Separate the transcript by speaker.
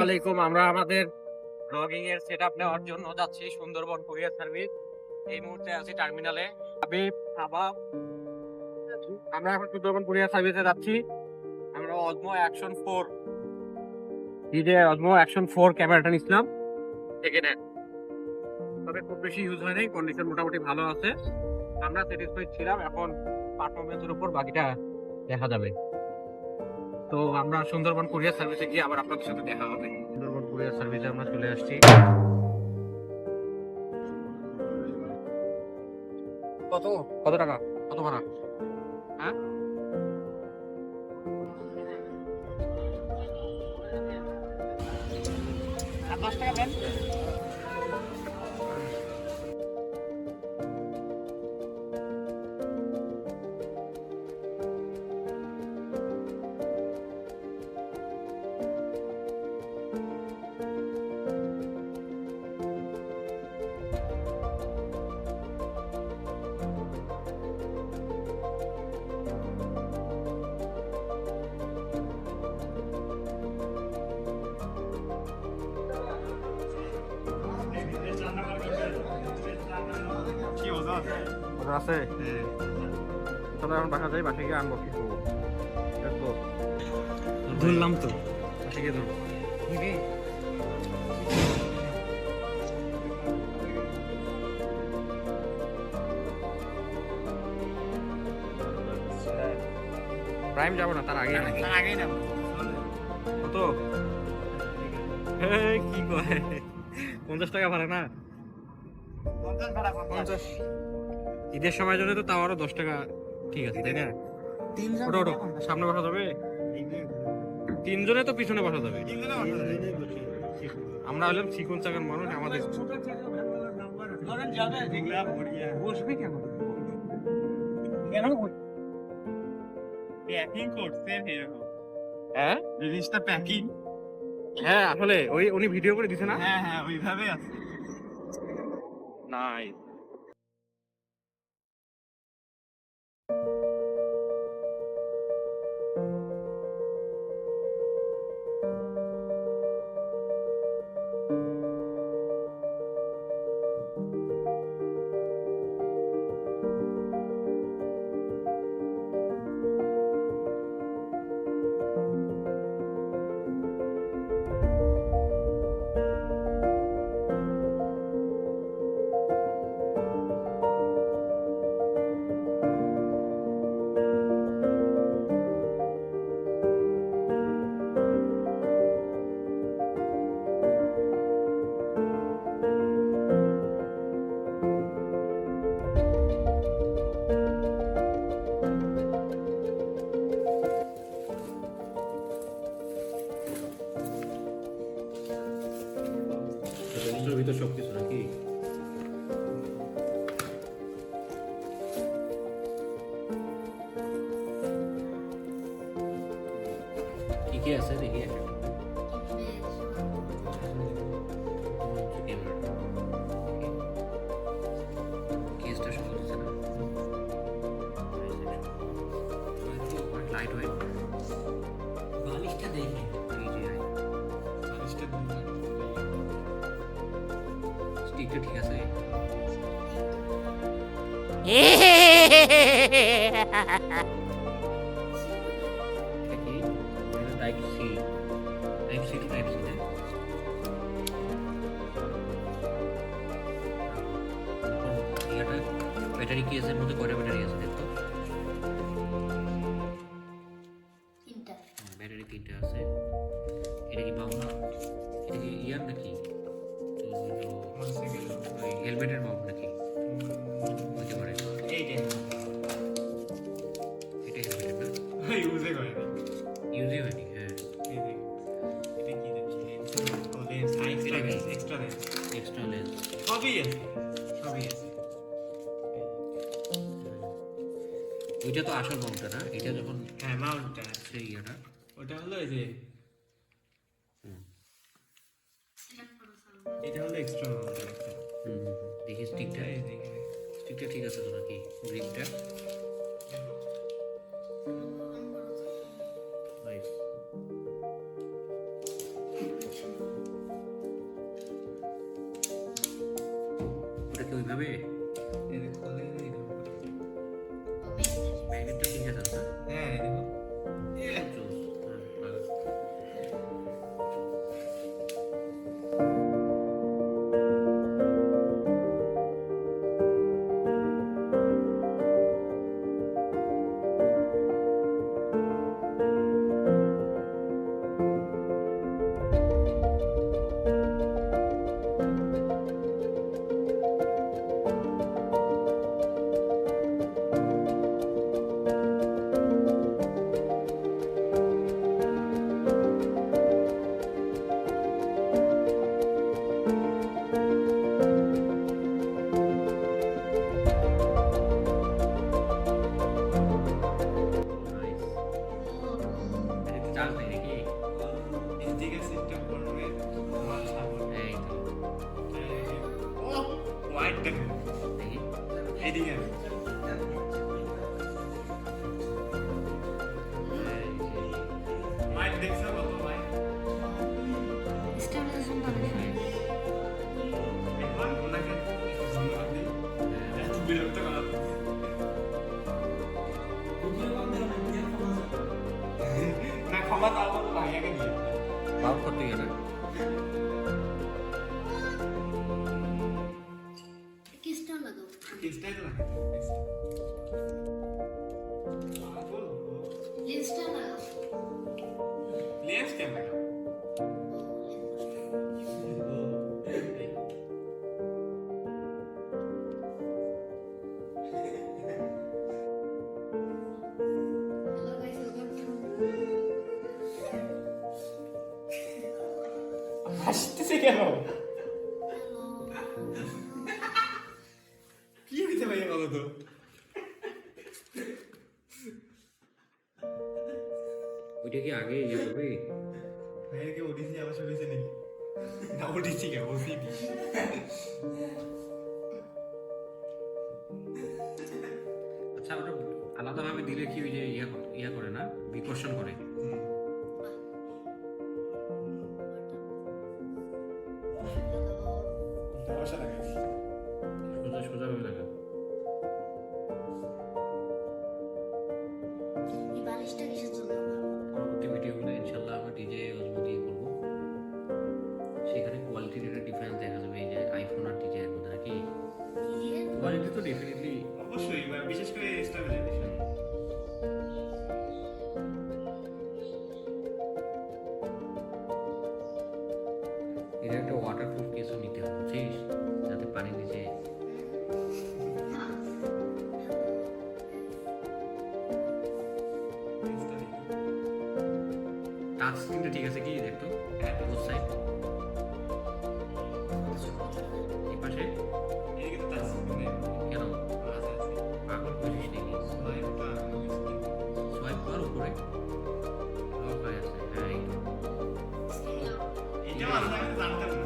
Speaker 1: আলাইকুম। আমরা আমাদের ব্লগিং এর সেটআপ নেওয়ার জন্য যাচ্ছি সুন্দরবন কুরিয়ার সার্ভিস। এই মুহূর্তে আছি টার্মিনালে। আমরা এখন সুন্দরবন কুরিয়ার সার্ভিসে যাচ্ছি। আমরা অজমো অ্যাকশন 4 অজমো অ্যাকশন 4 ক্যামেরাটা নিছিলাম থেকে নেন, তবে খুব বেশি ইউজ হয় নাই, কন্ডিশন মোটামুটি ভালো আছে। আমরা স্যাটিসফাইড ছিলাম। এখন পারফরমেন্সের উপর বাকিটা দেখা যাবে। তো আমরা সুন্দরবন কুরিয়ার সার্ভিসে গিয়ে আবার আপনাদের সাথে দেখা হবে। সুন্দরবন কুরিয়ার সার্ভিসে আমরা চলে আসছি। কত কত টাকা কত ভাড়া? হ্যাঁ, 10 টাকা দেন।
Speaker 2: কি ওজন?
Speaker 1: ওটা আছে। তবে এখন বাসা যাই, বাসা গিয়ে আনবো কি করবো।
Speaker 2: ধরলাম তো।
Speaker 1: বাসা গিয়ে ধরবো। প্রাইম যাবো না, তার আগে
Speaker 2: তার আগেই না।
Speaker 1: কত? কি কয় 50 টাকা ভাড়া না?
Speaker 2: 50 ভাড়া 50।
Speaker 1: ঈদের সময় জন্য তো তাও আরো 10 টাকা ঠিক আছে, তাই না? ওটো ওটো সামনে বসা যাবে, তিনজনে তো পিছনে বসা যাবে। আমরা হলাম চিকন চাকন মানুষ, আমাদের বসবে কেন?
Speaker 2: প্যাকিং করতে এরকম।
Speaker 1: হ্যাঁ
Speaker 2: জিনিসটা প্যাকিং।
Speaker 1: হ্যাঁ, আসলে ওই উনি ভিডিও করে দিছে না।
Speaker 2: হ্যাঁ হ্যাঁ, ওইভাবে আছে।
Speaker 1: নাই ভিতর সবকিছু নাকি? কি কি আছে দেখি একটা। কেসটা সহজ হচ্ছে না, লাইট ওয়েট।
Speaker 2: বালিশটা দেখে। বালিশটা
Speaker 1: স্টিকটা ঠিক আছে। এটা কি? এটা type C. Type C to type C না? এটা ব্যাটারি কেসের মধ্যে কয়টা ব্যাটারি আছে দেখো? ব্যাটারি 3টা আছে। এটা কি মাউন্ট? এটা কি ইয়ার নাকি? হেলমেটের মাউন্ট নাকি? হতে পারে।
Speaker 2: এইটাই।
Speaker 1: এটা হেলমেটের না?
Speaker 2: ইউজে করে না।
Speaker 1: ইউজই হয়নি। হ্যাঁ,
Speaker 2: এই দেখ। এটা কি জানি? ও লেন্স,
Speaker 1: এটা কি?
Speaker 2: Extra lens.
Speaker 1: Extra lens.
Speaker 2: সবই আছে। সবই আছে।
Speaker 1: ওইটা তো আসল মাউন্টটা না? এটা যখন
Speaker 2: হ্যাঁ, মাউন্টটা।
Speaker 1: সেই ইয়েটা।
Speaker 2: ওটা হলো এই যে এটা হলো এক্সট্রা মাউন্ট একটা।
Speaker 1: দেখি স্টিকটা।
Speaker 2: এই যে এখানে।
Speaker 1: স্টিকটা ঠিক আছে তো নাকি? গ্রিপটা নাইস। হবে?
Speaker 2: এই যে খোলে এই দেখো।
Speaker 1: ম্যাগনেটটা ঠিক আছে না?
Speaker 2: হ্যাঁ এই দেখো।
Speaker 1: জোস। হ্যাঁ, ভালো। Nice. এটাতে চার্জ নেই নাকি?
Speaker 2: এদিকে সিস্টেম করবে তোমার ছাগল।
Speaker 1: এই তো।
Speaker 2: ও হোয়াইট দেখো।
Speaker 1: দেখি।
Speaker 2: এইদিকে
Speaker 1: এই যে।
Speaker 2: হোয়াইট দেখছো কত হোয়াইট? একবার ওনাকে ধন্যবাদ দিই। এত বিরক্ত করা না ক্ষমা তাও বলো ভাইয়াকে দিয়ে
Speaker 1: বাউল করতে গেলে
Speaker 2: কিসটাই তো লাগে লেন্স ক্যামেরা হাসতেছে কেন কি হইতে ভাইয়া বলো তো
Speaker 1: ওইটা কি আগে ইয়ে করবে?
Speaker 2: ভাইয়ের কি ওডিসি আবার শুনেছে নাকি না ওডিসি কে ওসিডি
Speaker 1: আচ্ছা ওটা আলাদাভাবে দিলে কি ওই যে ইয়া করে না, বিকর্ষণ করে?
Speaker 2: সমস্যা লাগে
Speaker 1: সোজা সোজা ভাবে লাগা। পরবর্তী ভিডিওগুলো ইনশাল্লাহ আমরা ডিজে ওজমো দিয়ে করবো। সেখানে কোয়ালিটির একটা ডিফারেন্স দেখা যাবে, এই যে আইফোন আর ডিজে এর মধ্যে নাকি কোয়ালিটি তো ডেফিনেটলি।
Speaker 2: অবশ্যই বিশেষ করে স্টেবিলাইজেশন
Speaker 1: এটা একটা ওয়াটারপ্রুফ কেসও নিতে হবে, বুঝছিস, যাতে পানি নিচে। টাচ স্ক্রিনটা ঠিক আছে কি দেখতো? Both side. এই পাশে
Speaker 2: এদিকে তো টাচ মানে
Speaker 1: কেন
Speaker 2: আছে আছে
Speaker 1: পাগল করিস নাকি?
Speaker 2: লাইটটা
Speaker 1: সোয়াইপ কর উপরে, লক হয়ে আছে। হ্যাঁ এই তো।
Speaker 2: এইটা আমি জানতাম